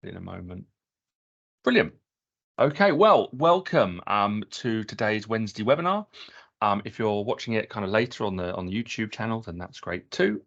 in a moment. Brilliant. Okay, well, welcome to today's Wednesday webinar. If you're watching it kind of later on the YouTube channel, then that's great too.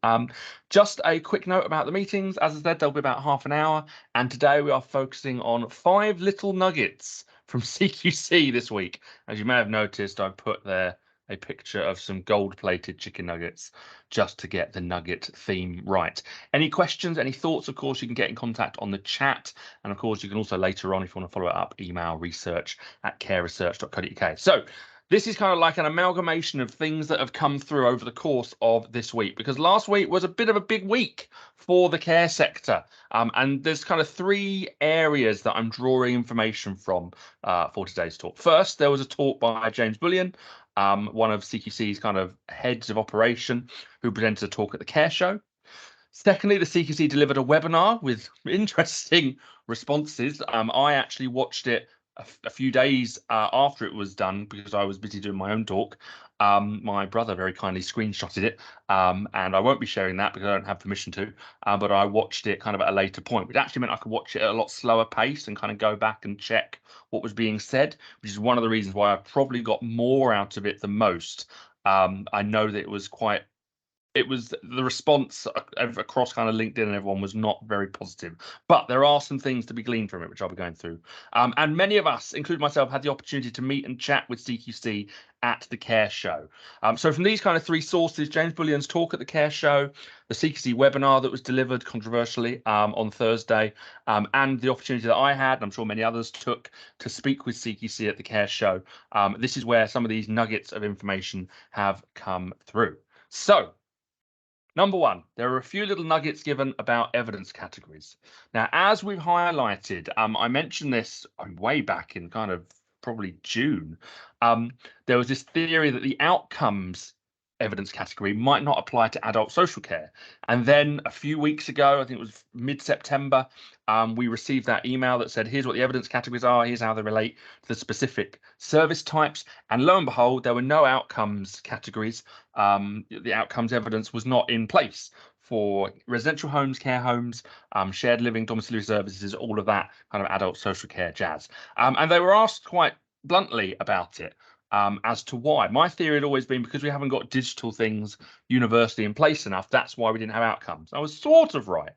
Just a quick note about the meetings. As I said, they'll be about half an hour, and today we are focusing on 5 little nuggets from CQC this week. As you may have noticed, I've put there a picture of some gold-plated chicken nuggets just to get the nugget theme right. Any questions, any thoughts, of course, you can get in contact on the chat. And of course, you can also later on, if you want to follow it up, email research@careresearch.co.uk. So this is kind of like an amalgamation of things that have come through over the course of this week, because last week was a bit of a big week for the care sector. And there's kind of 3 areas that I'm drawing information from for today's talk. First, there was a talk by James Bullion, one of CQC's kind of heads of operation, who presented a talk at the Care Show. Secondly, the CQC delivered a webinar with interesting responses. I actually watched it a few days after it was done because I was busy doing my own talk. My brother very kindly screenshotted it, and I won't be sharing that because I don't have permission to, but I watched it kind of at a later point, which actually meant I could watch it at a lot slower pace and kind of go back and check what was being said, which is one of the reasons why I probably got more out of it than most. I know that it was the response across kind of LinkedIn and everyone was not very positive, but there are some things to be gleaned from it, which I'll be going through. And many of us, including myself, had the opportunity to meet and chat with CQC at the Care Show. So from these kind of 3 sources, James Bullion's talk at the Care Show, the CQC webinar that was delivered controversially on Thursday, and the opportunity that I had, and I'm sure many others took, to speak with CQC at the Care Show. This is where some of these nuggets of information have come through. So, number 1, there are a few little nuggets given about evidence categories. Now, as we've highlighted, I mentioned this way back in kind of probably June. There was this theory that the outcomes evidence category might not apply to adult social care. And then a few weeks ago, I think it was mid-September, we received that email that said, here's what the evidence categories are, here's how they relate to the specific service types. And lo and behold, there were no outcomes categories. The outcomes evidence was not in place for residential homes, care homes, shared living, domiciliary services, all of that kind of adult social care jazz. And they were asked quite bluntly about it. As to why. My theory had always been because we haven't got digital things universally in place enough, that's why we didn't have outcomes. I was sort of right.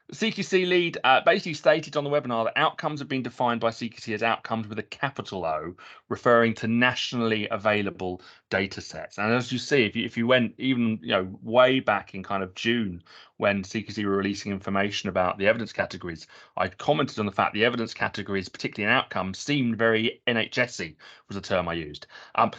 The CQC lead basically stated on the webinar that outcomes have been defined by CQC as outcomes with a capital O, referring to nationally available data sets. And as you see, if you went even way back in kind of June, when CQC were releasing information about the evidence categories, I commented on the fact the evidence categories, particularly in outcomes, seemed very NHS-y, was the term I used.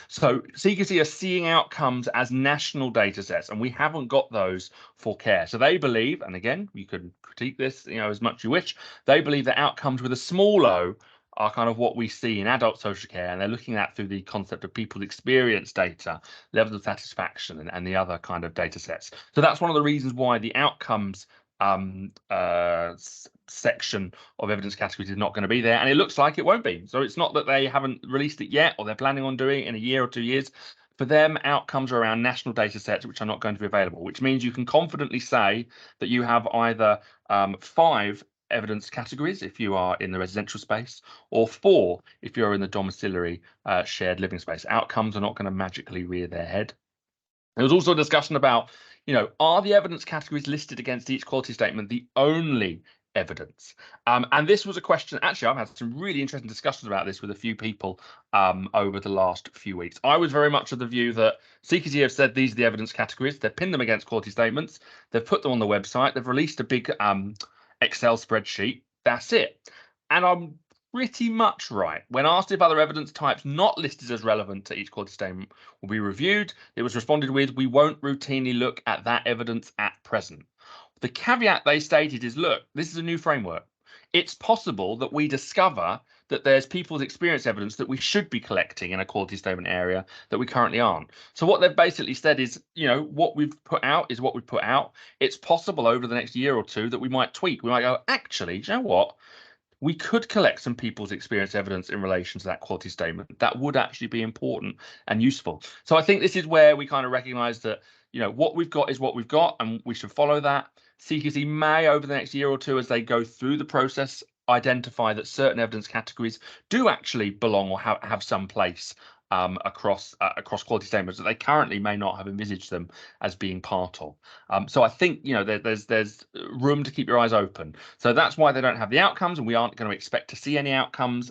So CQC are seeing outcomes as national data sets, and we haven't got those for care. So they believe, and again, you could critique this as much as you wish, they believe that outcomes with a small o are kind of what we see in adult social care, and they're looking at through the concept of people's experience data, levels of satisfaction, and the other kind of data sets. So that's one of the reasons why the outcomes section of evidence categories is not going to be there, and it looks like it won't be. So it's not that they haven't released it yet or they're planning on doing it in a year or 2 years. For them, outcomes are around national data sets which are not going to be available, which means you can confidently say that you have either 5 evidence categories if you are in the residential space, or 4 if you're in the domiciliary shared living space. Outcomes are not going to magically rear their head. There was also a discussion about, are the evidence categories listed against each quality statement the only evidence? And this was a question, actually, I've had some really interesting discussions about this with a few people over the last few weeks. I was very much of the view that CQC have said these are the evidence categories, they've pinned them against quality statements, they've put them on the website, they've released a big Excel spreadsheet, that's it. And I'm pretty much right. When asked if other evidence types not listed as relevant to each quality statement will be reviewed, it was responded with, we won't routinely look at that evidence at present. The caveat they stated is, look, this is a new framework. It's possible that we discover that there's people's experience evidence that we should be collecting in a quality statement area that we currently aren't. So what they've basically said is, what we've put out is what we've put out. It's possible over the next year or 2 that we might tweak. We might go, actually, do you know what? We could collect some people's experience evidence in relation to that quality statement. That would actually be important and useful. So I think this is where we kind of recognize that, what we've got is what we've got, and we should follow that. CQC may, over the next year or two, as they go through the process, identify that certain evidence categories do actually belong or have some place across quality statements that they currently may not have envisaged them as being part of. So I think, you know, there's room to keep your eyes open. So that's why they don't have the outcomes, and we aren't going to expect to see any outcomes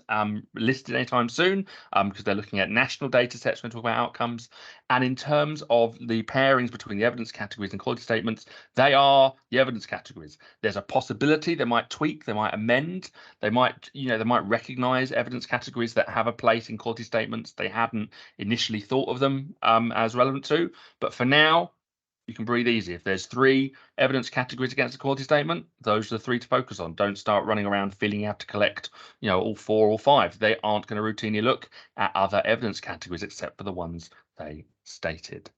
listed anytime soon, because they're looking at national data sets when we talk about outcomes. And in terms of the pairings between the evidence categories and quality statements, they are the evidence categories. There's a possibility they might tweak, they might amend, they might, you know, they might recognize evidence categories that have a place in quality statements they hadn't initially thought of them as relevant to. But for now, you can breathe easy. If there's 3 evidence categories against a quality statement, those are the 3 to focus on. Don't start running around feeling you have to collect, you know, all 4 or 5. They aren't going to routinely look at other evidence categories except for the ones they stated.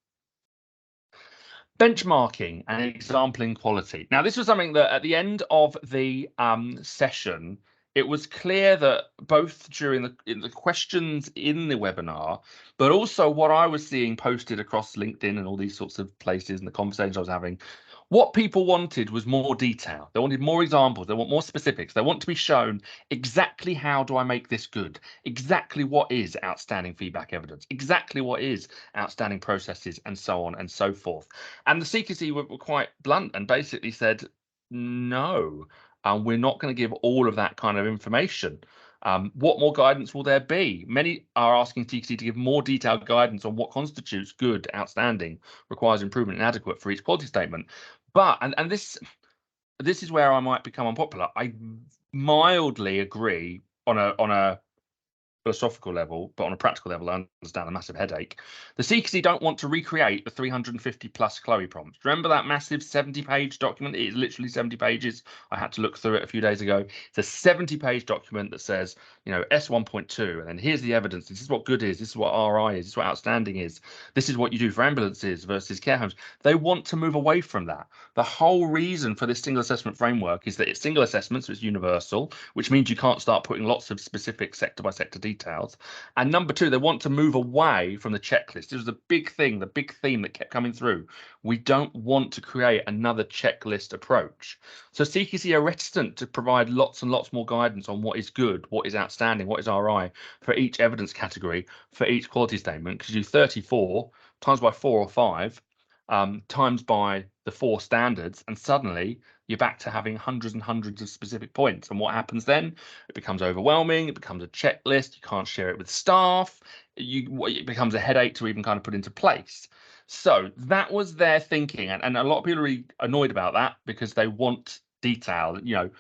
Benchmarking and exampling quality. Now, this was something that at the end of the session, it was clear that both during the questions in the webinar, but also what I was seeing posted across LinkedIn and all these sorts of places and the conversations I was having, what people wanted was more detail. They wanted more examples. They want more specifics. They want to be shown exactly how do I make this good? Exactly what is outstanding feedback evidence? Exactly what is outstanding processes, and so on and so forth. And the CQC were quite blunt and basically said, no, we're not going to give all of that kind of information. What more guidance will there be? Many are asking CQC to give more detailed guidance on what constitutes good, outstanding, requires improvement, and adequate for each quality statement. But, and this is where I might become unpopular. I mildly agree on a philosophical level, but on a practical level, I understand a massive headache. The CQC don't want to recreate the 350 plus Chloe prompts. Remember that massive 70-page document? It is literally 70 pages. I had to look through it a few days ago. It's a 70-page document that says, you know, S1.2, and then here's the evidence. This is what good is. This is what RI is. This is what outstanding is. This is what you do for ambulances versus care homes. They want to move away from that. The whole reason for this single assessment framework is that it's single assessment, so it's universal, which means you can't start putting lots of specific sector by sector details. And number 2, they want to move away from the checklist. This was the big thing, the big theme that kept coming through. We don't want to create another checklist approach. So CQC are reticent to provide lots and lots more guidance on what is good, what is outstanding, what is RI for each evidence category, for each quality statement, because you do 34 times by 4 or 5 times by the 4 standards, and suddenly you're back to having hundreds and hundreds of specific points. And what happens then? It becomes overwhelming. It becomes a checklist. You can't share it with staff. It becomes a headache to even kind of put into place. So that was their thinking, and a lot of people are really annoyed about that because they want detail. You know,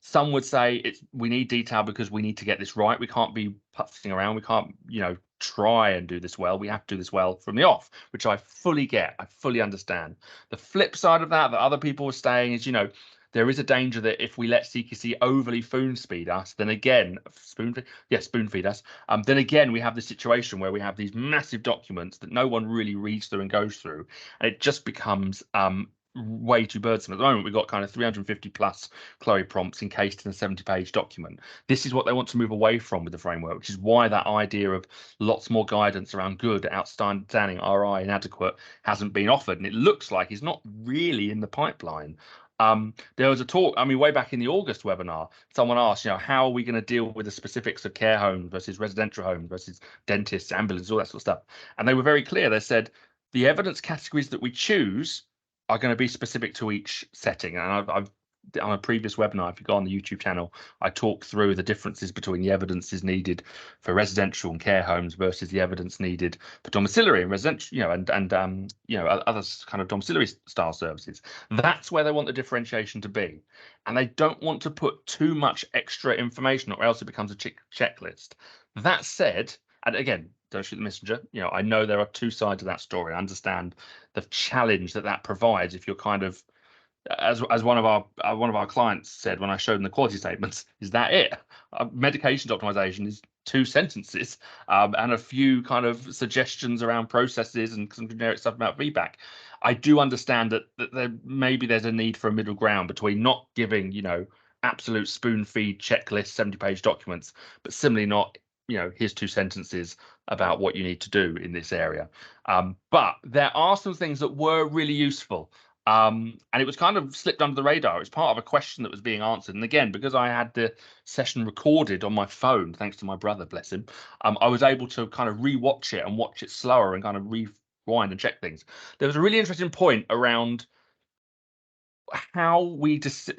some would say we need detail because we need to get this right. We can't be putzing around. We can't, you know, try and do this well. We have to do this well from the off, which I fully get. I fully understand. The flip side of that other people were saying is, you know, there is a danger that if we let CQC overly spoon feed us, then again, spoon feed us. Then again, we have the situation where we have these massive documents that no one really reads through and goes through, and it just becomes way too burdensome. At the moment, we've got kind of 350 plus Chloe prompts encased in a 70-page document. This is what they want to move away from with the framework, which is why that idea of lots more guidance around good, outstanding, RI, inadequate hasn't been offered. And it looks like it's not really in the pipeline. There was a talk, I mean, way back in the August webinar, someone asked, you know, how are we going to deal with the specifics of care homes versus residential homes versus dentists, ambulances, all that sort of stuff. And they were very clear. They said the evidence categories that we choose are going to be specific to each setting. And I've on a previous webinar, if you go on the YouTube channel, I talk through the differences between the evidences needed for residential and care homes versus the evidence needed for domiciliary and residential, you know, and you know, other kind of domiciliary style services. That's where they want the differentiation to be, and they don't want to put too much extra information, or else it becomes a checklist. That said, and again, don't shoot the messenger. You know, I know there are 2 sides of that story. I understand the challenge that provides if you're kind of, as one of our clients said when I showed them the quality statements, is that it? Medications optimization is 2 sentences and a few kind of suggestions around processes and some generic stuff about feedback. I do understand that there's a need for a middle ground between not giving, you know, absolute spoon feed checklist 70-page documents, but similarly not, you know, here's 2 sentences about what you need to do in this area. But there are some things that were really useful. And it was kind of slipped under the radar. It was part of a question that was being answered. And again, because I had the session recorded on my phone, thanks to my brother, bless him, I was able to kind of rewatch it and watch it slower and kind of rewind and check things. There was a really interesting point around how we just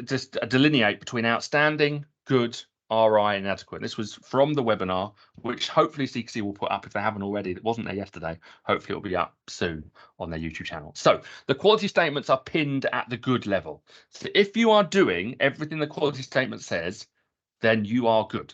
delineate between outstanding, good, RI, and inadequate. This was from the webinar, which hopefully CQC will put up if they haven't already. It wasn't there yesterday. Hopefully it'll be up soon on their YouTube channel. So the quality statements are pinned at the good level. So if you are doing everything the quality statement says, then you are good.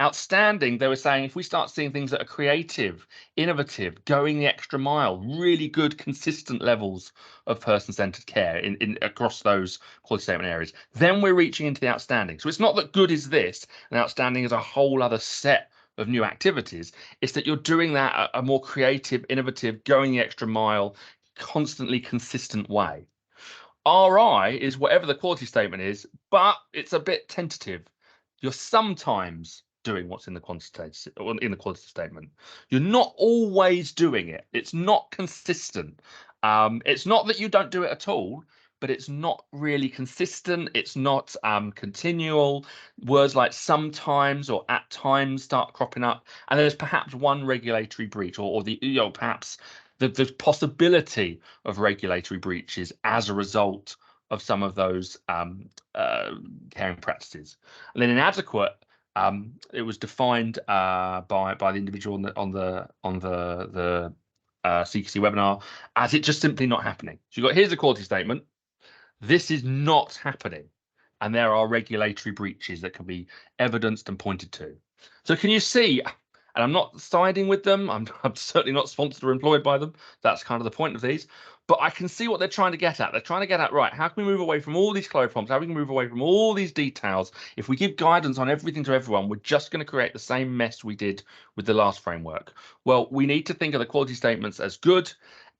Outstanding, they were saying, if we start seeing things that are creative, innovative, going the extra mile, really good, consistent levels of person-centered care in across those quality statement areas, then we're reaching into the outstanding. So it's not that good is this, and outstanding is a whole other set of new activities. It's that you're doing that a more creative, innovative, going the extra mile, constantly consistent way. RI is whatever the quality statement is, but it's a bit tentative. You're sometimes doing what's in the quality statement. You're not always doing it. It's not consistent. It's not that you don't do it at all, but it's not really consistent. It's not continual. Words like sometimes or at times start cropping up, and there's perhaps one regulatory breach, or the perhaps the possibility of regulatory breaches as a result of some of those caring practices. And then inadequate, it was defined by the individual on the CQC webinar as it just simply not happening. So you got, here's a quality statement. This is not happening, and there are regulatory breaches that can be evidenced and pointed to. So can you see? And I'm not siding with them. I'm certainly not sponsored or employed by them. That's kind of the point of these. But I can see what they're trying to get at. They're trying to get at, right, how can we move away from all these close prompts? How we can move away from all these details? If we give guidance on everything to everyone, we're just going to create the same mess we did with the last framework. Well, we need to think of the quality statements as good.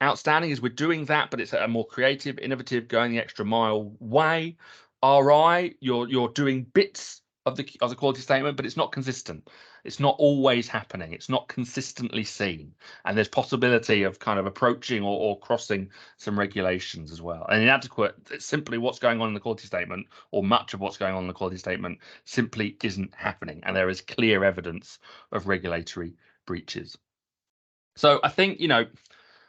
Outstanding is we're doing that, but it's a more creative, innovative, going the extra mile way. RI, you're doing bits of the quality statement, but it's not consistent. It's not always happening. It's not consistently seen, and there's possibility of kind of approaching or crossing some regulations as well. And inadequate, it's simply what's going on in the quality statement, or much of what's going on in the quality statement, simply isn't happening, and there is clear evidence of regulatory breaches. So I think,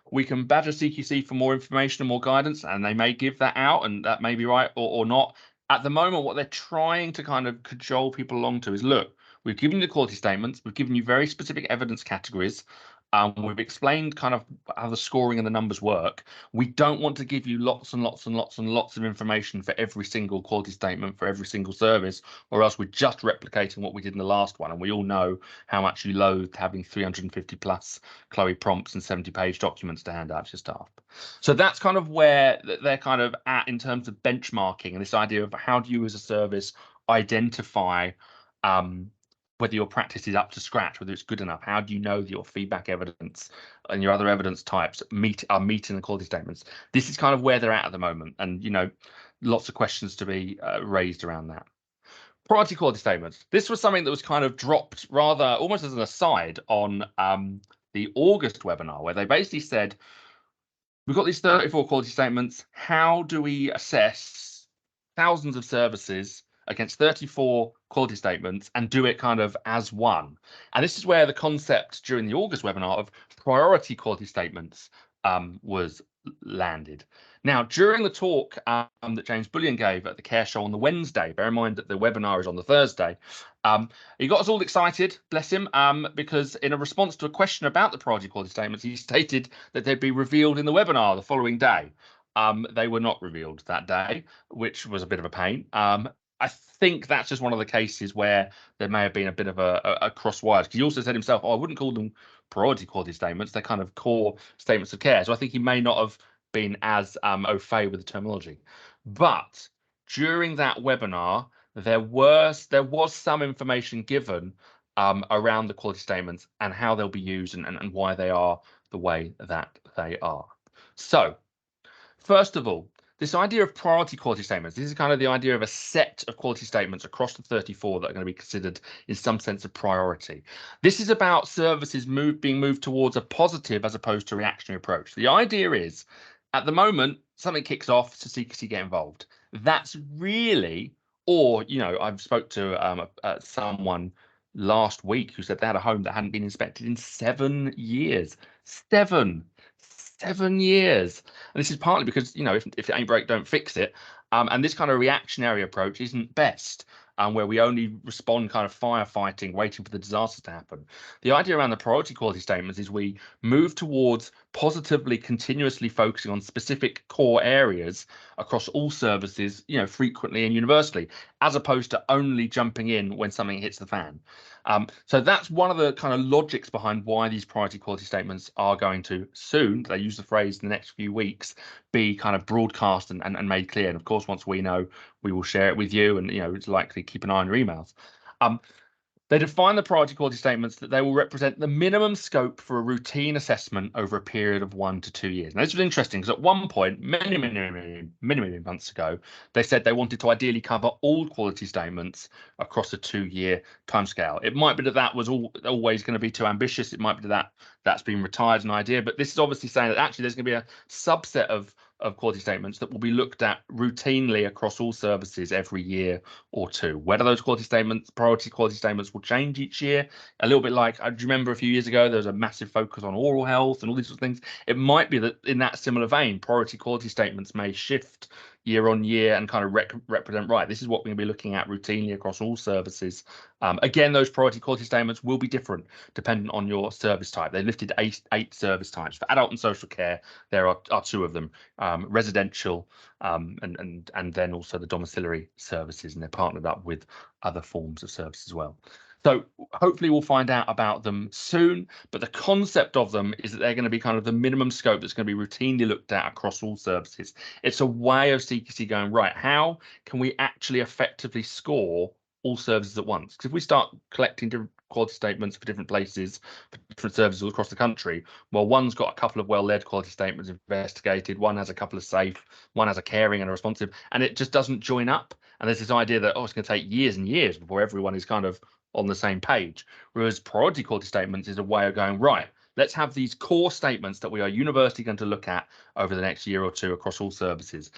we can badger CQC for more information and more guidance, and they may give that out, and that may be right or not. At the moment, what they're trying to kind of cajole people along to is, look, we've given you the quality statements, we've given you very specific evidence categories, we've explained kind of how the scoring and the numbers work. We don't want to give you lots and lots and lots and lots of information for every single quality statement for every single service, or else we're just replicating what we did in the last one. And we all know how much you loathed having 350 plus Chloe prompts and 70-page documents to hand out to your staff. So that's kind of where they're kind of at in terms of benchmarking and this idea of how do you as a service identify whether your practice is up to scratch, whether it's good enough. How do you know that your feedback evidence and your other evidence types are meeting the quality statements? This is kind of where they're at the moment, and lots of questions to be raised around that. Priority quality statements. This was something that was kind of dropped rather almost as an aside on the August webinar, where they basically said, we've got these 34 quality statements. How do we assess thousands of services against 34 quality statements and do it kind of as one? And this is where the concept during the August webinar of priority quality statements was landed. Now, during the talk that James Bullion gave at the Care Show on the Wednesday, bear in mind that the webinar is on the Thursday, he got us all excited, bless him, because in a response to a question about the priority quality statements, he stated that they'd be revealed in the webinar the following day. They were not revealed that day, which was a bit of a pain. I think that's just one of the cases where there may have been a bit of a cross wires, because he also said himself, I wouldn't call them priority quality statements. They're kind of core statements of care. So I think he may not have been as au fait with the terminology. But during that webinar, there was some information given around the quality statements and how they'll be used and why they are the way that they are. So first of all, this idea of priority quality statements, this is kind of the idea of a set of quality statements across the 34 that are going to be considered in some sense of priority. This is about services being moved towards a positive as opposed to reactionary approach. The idea is, at the moment, something kicks off, so CQC get involved. That's really, or I've spoke to someone last week who said they had a home that hadn't been inspected in 7 years. 7 years. And this is partly because if it ain't broke, don't fix it. And this kind of reactionary approach isn't best. Where we only respond kind of firefighting, waiting for the disaster to happen. The idea around the priority quality statements is we move towards positively, continuously focusing on specific core areas across all services, frequently and universally, as opposed to only jumping in when something hits the fan. So that's one of the kind of logics behind why these priority quality statements are going to soon, they use the phrase in the next few weeks, be kind of broadcast and made clear. And of course, once we know, we will share it with you, and it's likely keep an eye on your emails. They define the priority quality statements that they will represent the minimum scope for a routine assessment over a period of 1 to 2 years. Now, this was interesting because at one point, many months ago, they said they wanted to ideally cover all quality statements across a 2-year timescale. It might be that was always going to be too ambitious. It might be that that's been retired an idea, but this is obviously saying that actually there's going to be a subset of quality statements that will be looked at routinely across all services every year or two. Whether those priority quality statements will change each year, a little bit like, do you remember a few years ago, there was a massive focus on oral health and all these sorts of things? It might be that in that similar vein, priority quality statements may shift year on year and kind of represent, right, this is what we're going to be looking at routinely across all services. Again, those priority quality statements will be different dependent on your service type. They lifted eight service types. For adult and social care, there are 2 of them, residential and then also the domiciliary services, and they're partnered up with other forms of service as well. So hopefully we'll find out about them soon, but the concept of them is that they're going to be kind of the minimum scope that's going to be routinely looked at across all services. It's a way of CQC going, right, how can we actually effectively score all services at once? Because if we start collecting different quality statements for different places, for different services all across the country, well, one's got a couple of well-led quality statements investigated, one has a couple of safe, one has a caring and a responsive, and it just doesn't join up. And there's this idea that, it's going to take years and years before everyone is kind of on the same page. Whereas priority quality statements is a way of going, right, let's have these core statements that we are universally going to look at over the next year or two across all services.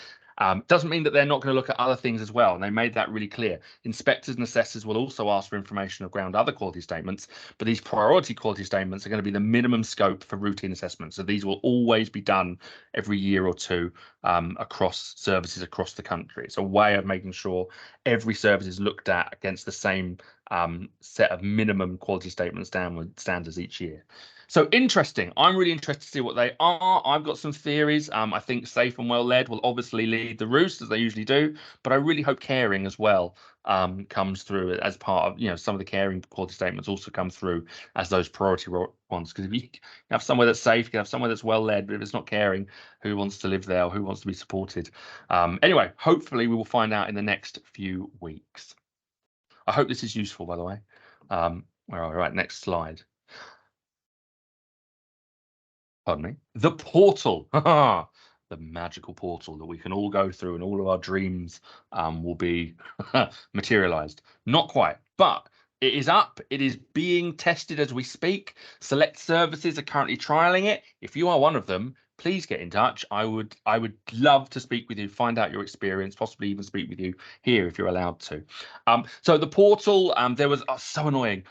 Doesn't mean that they're not going to look at other things as well, and they made that really clear. Inspectors and assessors will also ask for information around other quality statements, but these priority quality statements are going to be the minimum scope for routine assessments. So these will always be done every year or two across services across the country. It's a way of making sure every service is looked at against the same set of minimum quality statements standards each year. So interesting. I'm really interested to see what they are. I've got some theories. I think safe and well led will obviously lead the roost, as they usually do, but I really hope caring as well comes through as part of, some of the caring quality statements also come through as those priority ones. Because if you have somewhere that's safe, you can have somewhere that's well led, but if it's not caring, who wants to live there or who wants to be supported? Anyway, hopefully we will find out in the next few weeks. I hope this is useful, by the way. Where are we? Right, next slide. Pardon me. The portal. The magical portal that we can all go through and all of our dreams will be materialized. Not quite, but it is up. It is being tested as we speak. Select services are currently trialing it. If you are one of them, please get in touch. I would love to speak with you, find out your experience, possibly even speak with you here if you're allowed to. So the portal, there was so annoying.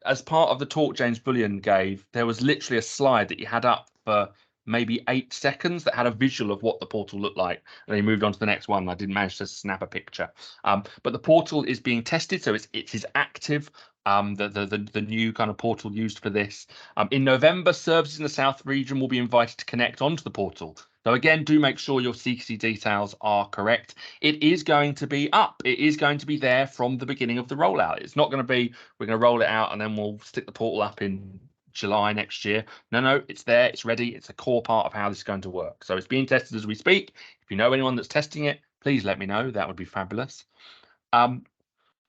As part of the talk James Bullion gave, there was literally a slide that he had up for maybe 8 seconds that had a visual of what the portal looked like, and he moved on to the next one. I didn't manage to snap a picture, but the portal is being tested, so it is active. The new kind of portal used for this. In November, services in the South region will be invited to connect onto the portal. So again, do make sure your CQC details are correct. It is going to be up. It is going to be there from the beginning of the rollout. It's not going to be, we're going to roll it out and then we'll stick the portal up in July next year. No, it's there, it's ready. It's a core part of how this is going to work. So it's being tested as we speak. If you know anyone that's testing it, please let me know. That would be fabulous.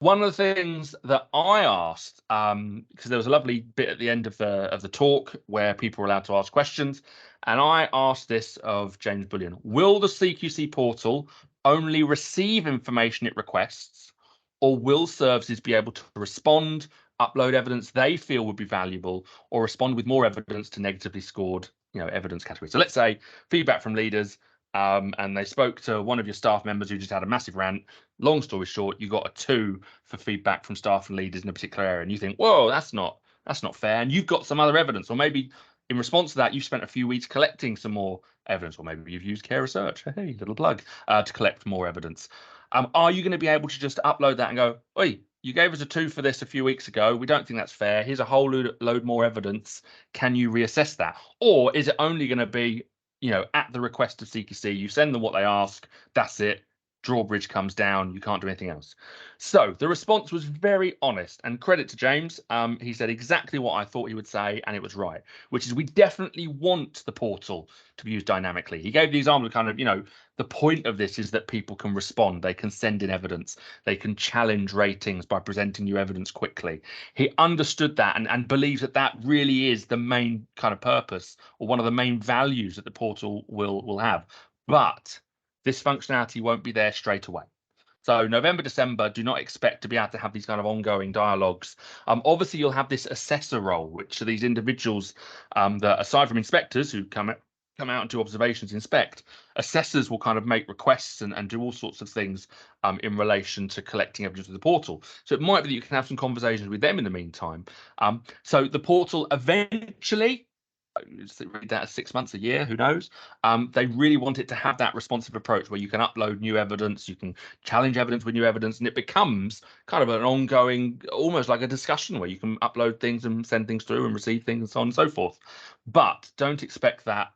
One of the things that I asked, because there was a lovely bit at the end of the talk where people were allowed to ask questions, and I asked this of James Bullion: will the CQC portal only receive information it requests, or will services be able to respond, upload evidence they feel would be valuable, or respond with more evidence to negatively scored evidence categories? So let's say feedback from leaders. and they spoke to one of your staff members who just had a massive rant. Long story short, you got a 2 for feedback from staff and leaders in a particular area, and you think, whoa, that's not fair. And you've got some other evidence, or maybe in response to that, you've spent a few weeks collecting some more evidence, or maybe you've used Care Research, hey, little plug, to collect more evidence. Are you going to be able to just upload that and go, oi, you gave us a 2 for this a few weeks ago. We don't think that's fair. Here's a whole load more evidence. Can you reassess that? Or is it only going to be, at the request of CQC, you send them what they ask, that's it. Drawbridge comes down, you can't do anything else. So the response was very honest, and credit to James. He said exactly what I thought he would say, and it was right, which is we definitely want the portal to be used dynamically. He gave the example of kind of, the point of this is that people can respond, they can send in evidence, they can challenge ratings by presenting new evidence quickly. He understood that and believes that that really is the main kind of purpose, or one of the main values that the portal will have. But this functionality won't be there straight away. So November, December, do not expect to be able to have these kind of ongoing dialogues. Obviously, you'll have this assessor role, which are these individuals that, aside from inspectors who come out and do observations, inspect, assessors will kind of make requests and do all sorts of things in relation to collecting evidence with the portal. So it might be that you can have some conversations with them in the meantime. So the portal eventually, read that as 6 months, a year, who knows? They really want it to have that responsive approach where you can upload new evidence, you can challenge evidence with new evidence, and it becomes kind of an ongoing, almost like a discussion where you can upload things and send things through and receive things and so on and so forth. But don't expect that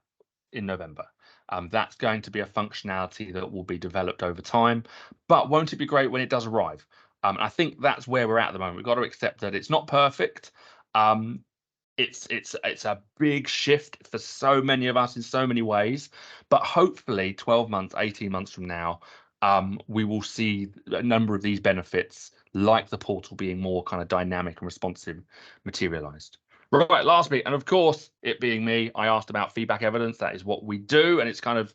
in November. That's going to be a functionality that will be developed over time, but won't it be great when it does arrive? I think that's where we're at the moment. We've got to accept that it's not perfect. It's a big shift for so many of us in so many ways, but hopefully 12 months, 18 months from now, we will see a number of these benefits, like the portal being more kind of dynamic and responsive, materialized. Right, last bit, and of course, it being me, I asked about feedback evidence. That is what we do, and it's kind of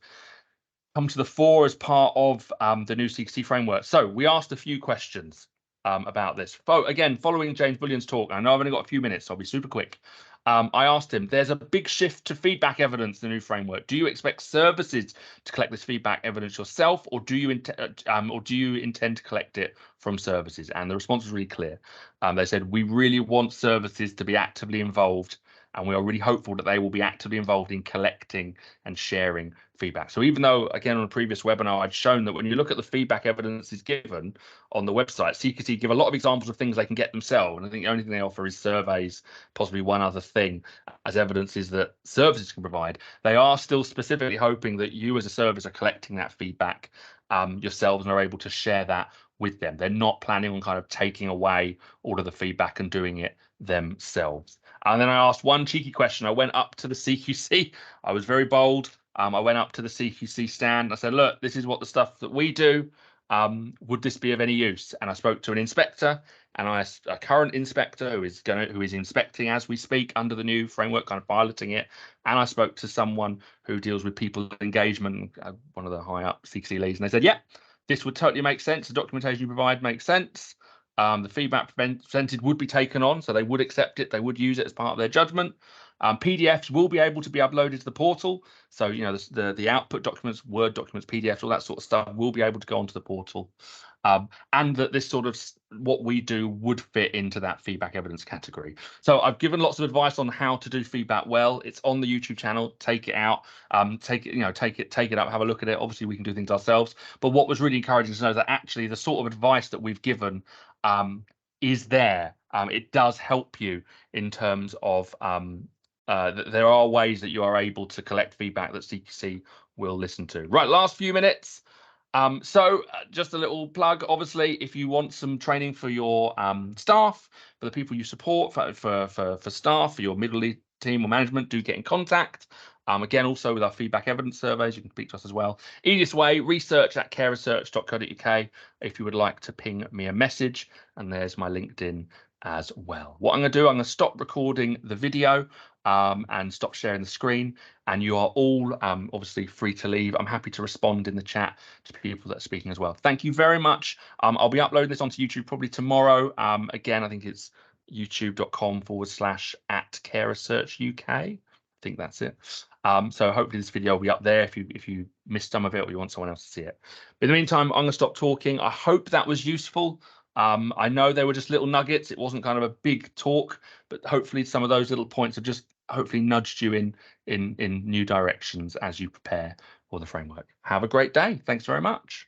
come to the fore as part of the new CQC framework. So we asked a few questions about this. Again, following James Bullion's talk, I know I've only got a few minutes, so I'll be super quick. I asked him, there's a big shift to feedback evidence in the new framework. Do you expect services to collect this feedback evidence yourself, or do you intend to collect it from services? And the response was really clear. They said, we really want services to be actively involved, and we are really hopeful that they will be actively involved in collecting and sharing feedback. So even though, again, on a previous webinar, I'd shown that when you look at the feedback evidence is given on the website, CQC give a lot of examples of things they can get themselves. And I think the only thing they offer is surveys, possibly one other thing, as evidence is that services can provide. They are still specifically hoping that you as a service are collecting that feedback yourselves and are able to share that with them. They're not planning on kind of taking away all of the feedback and doing it themselves. And then I asked one cheeky question. I went up to the CQC. I was very bold. I went up to the CQC stand. I said, look, this is what the stuff that we do. Would this be of any use? And I spoke to an inspector, and a current inspector who is inspecting as we speak under the new framework, kind of piloting it. And I spoke to someone who deals with people engagement, one of the high up CQC leads, and they said, yeah, this would totally make sense. The documentation you provide makes sense. The feedback presented would be taken on, so they would accept it. They would use it as part of their judgment. PDFs will be able to be uploaded to the portal. So, the output documents, Word documents, PDFs, all that sort of stuff will be able to go onto the portal. And that this sort of what we do would fit into that feedback evidence category. So I've given lots of advice on how to do feedback well. It's on the YouTube channel. Take it out, take it up, have a look at it. Obviously, we can do things ourselves. But what was really encouraging to know is that actually the sort of advice that we've given is there. It does help you in terms of there are ways that you are able to collect feedback that CQC will listen to. Right, last few minutes. So just a little plug, obviously, if you want some training for your staff, for the people you support, for staff, for your middle team or management, do get in contact. Again, also with our feedback evidence surveys, you can speak to us as well. Easiest way, research@careresearch.co.uk if you would like to ping me a message, and there's my LinkedIn as well. What I'm going to do, I'm going to stop recording the video and stop sharing the screen, and you are all obviously free to leave. I'm happy to respond in the chat to people that are speaking as well. Thank you very much. I'll be uploading this onto YouTube probably tomorrow. Again, I think it's youtube.com/@careresearchuk. think that's it. So hopefully this video will be up there if you missed some of it or you want someone else to see it. But in the meantime, I'm going to stop talking. I hope that was useful. I know they were just little nuggets. It wasn't kind of a big talk, but hopefully some of those little points have just hopefully nudged you in new directions as you prepare for the framework. Have a great day. Thanks very much.